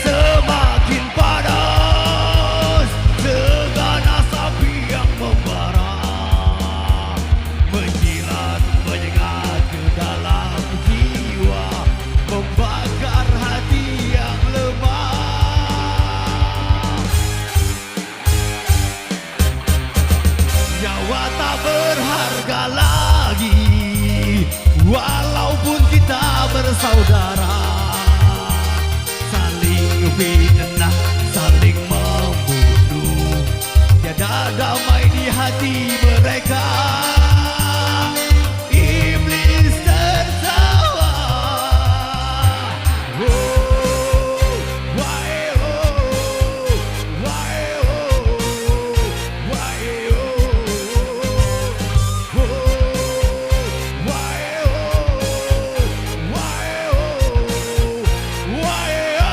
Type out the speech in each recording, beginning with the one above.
Semakin panas seganas api yang membara, menjilat menyengat ke dalam jiwa, membakar hati yang lemah. Nyawa tak berharga lagi, walaupun kita bersaudara. Saling fitnah, saling membunuh, tiada damai di hati mereka. Iblis tertawa. Oh, why oh, why oh, why oh, oh, why oh, why oh, why oh.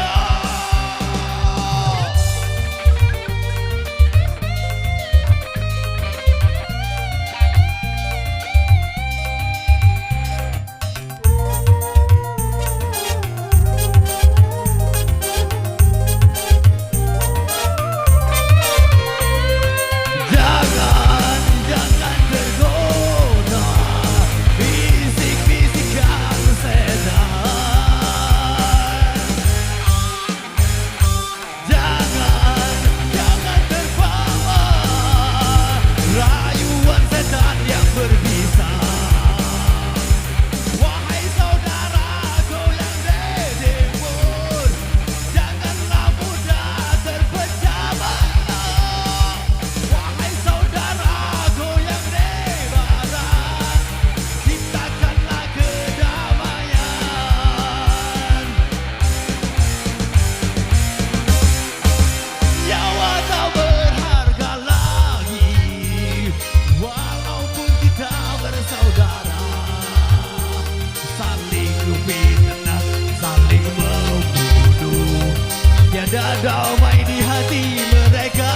Jangan tergoda bisik-bisikan setan. Jangan terbawa rayuan setan yang berbisa. Wahai saudaraku yang dedemur, janganlah mudah terpecah belah. Wahai saudaraku yang debaran, ciptakanlah kedamaian. Nyawa tak berharga lagi, walaupun kita bersaudara. Saling fitnah, saling membunuh, tiada damai di hati mereka.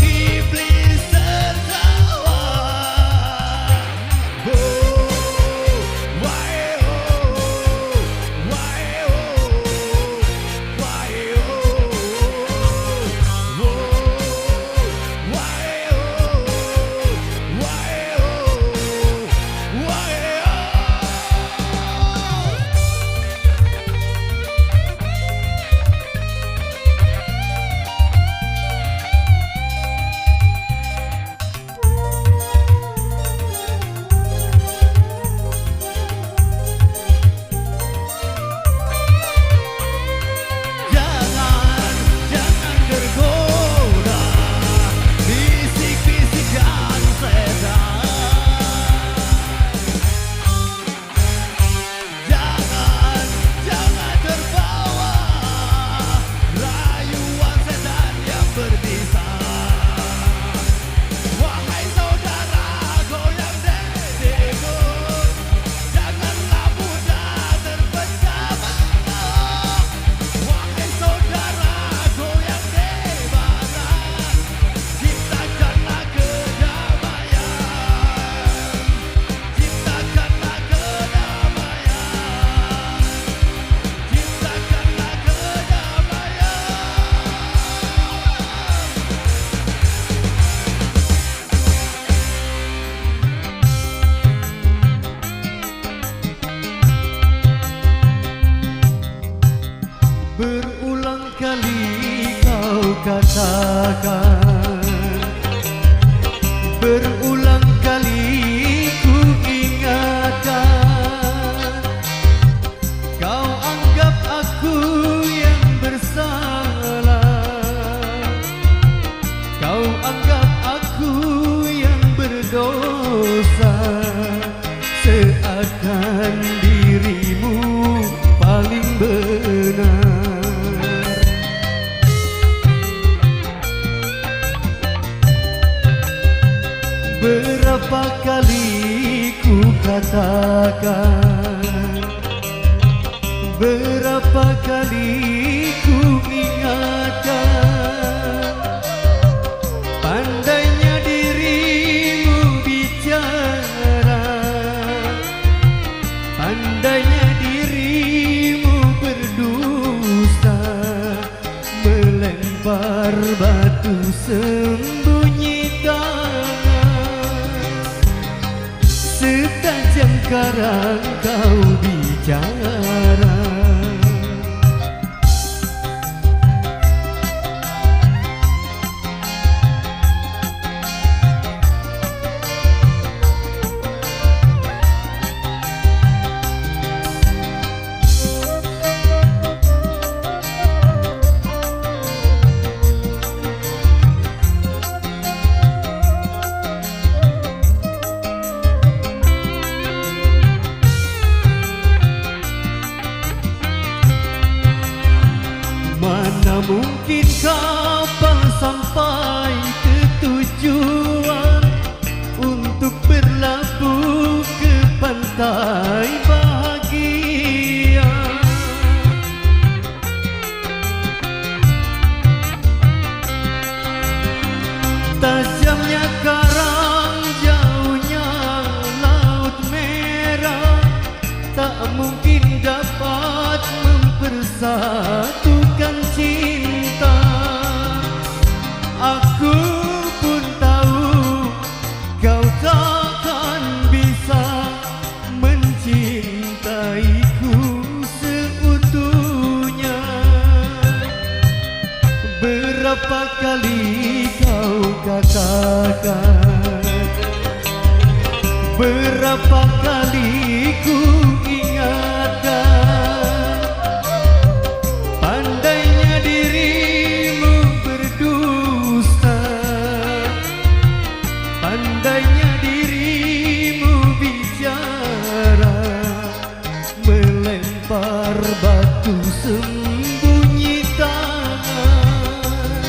Iblis tertawa. Oh, why oh, why oh, why oh, oh, why oh, why oh, why oh. Jangan tergoda bisik-bisikan setan. Jangan terbawa rayuan setan yang berbisa. Wahai saudaraku yang dedemur, janganlah mudah terpecah belah. Wahai saudaraku yang debaran, ciptakanlah kedamaian. Ciptakanlah kedamaian. Ciptakanlah kedamaian. Berulang kali kau katakan, berulang kali ku ingatkan, kau anggap aku yang bersalah, kau anggap aku yang berdosa, seakan dirimu paling benar. Berapa kali ku katakan, berapa kali ku ingatkan, pandainya dirimu bicara, pandainya dirimu berdua. melempar batu sembunyi tangan. Setajam karang kau bicara. Mana mungkin kapal sampai ke tujuan untuk berlabuh ke pantai bahagia. Tajamnya karang, jauhnya laut merah, tak mungkin dapat mempersatukan cinta. Aku pun tahu kau takkan bisa mencintaiku seutuhnya. Berapa kali kau katakan, berapa kali ku ingatkan, pandainya dirimu berdusta, pandainya dirimu bicara, melempar batu sembunyi tangan.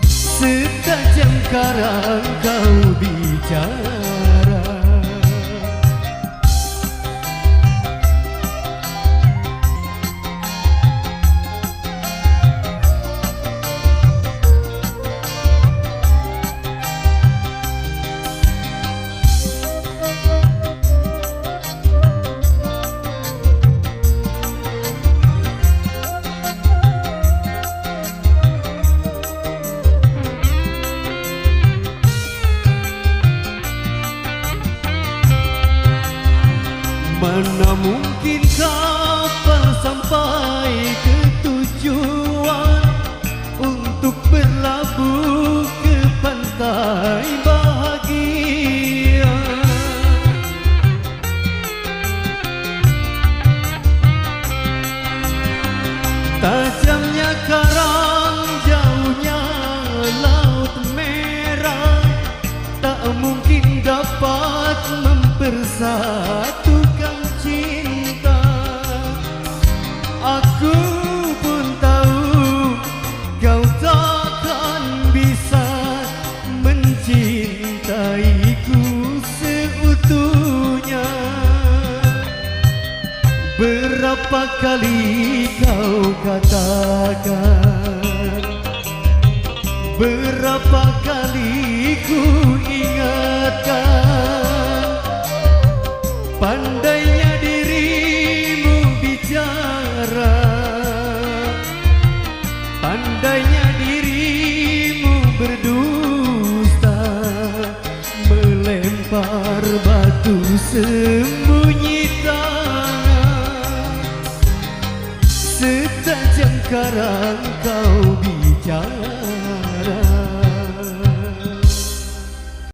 Setajam karang kau bicara. Mana mungkin kapal sampai ke tujuan untuk berlabuh ke pantai bahagia. Tajamnya karang, jauhnya laut merah, tak mungkin dapat mempersatukan cinta. Aku pun tahu kau takkan bisa mencintaiku seutuhnya. Berapa kali kau katakan, berapa kali ku ingatkan, pandainya dirimu bicara, pandainya dirimu berdusta, melempar batu sembunyi tangan. Setajam karang kau bicara.